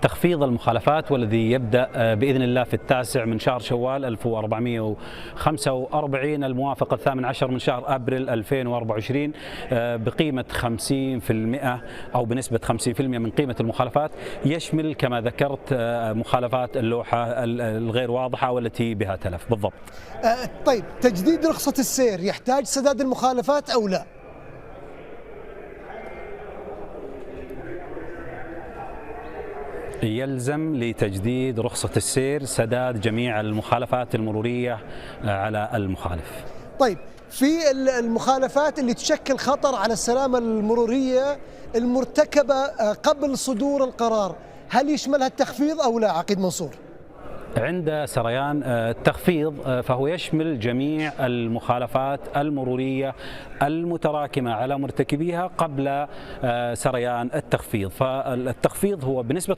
تخفيض المخالفات والذي يبدأ بإذن الله في 9 من شهر شوال 1445 الموافق 18 من شهر أبريل 2024 بقيمة 50% أو بنسبة 50% من قيمة المخالفات، يشمل كما ذكرت مخالفات اللوحة الغير واضحة والتي بها تلف بالضبط. طيب تجديد رخصة السير يحتاج سداد المخالفات أو لا؟ يلزم لتجديد رخصة السير سداد جميع المخالفات المرورية على المخالف. طيب في المخالفات اللي تشكل خطر على السلامة المرورية المرتكبة قبل صدور القرار، هل يشملها التخفيض أو لا عقيد منصور؟ عند سريان التخفيض فهو يشمل جميع المخالفات المرورية المتراكمة على مرتكبيها قبل سريان التخفيض، فالتخفيض هو بنسبة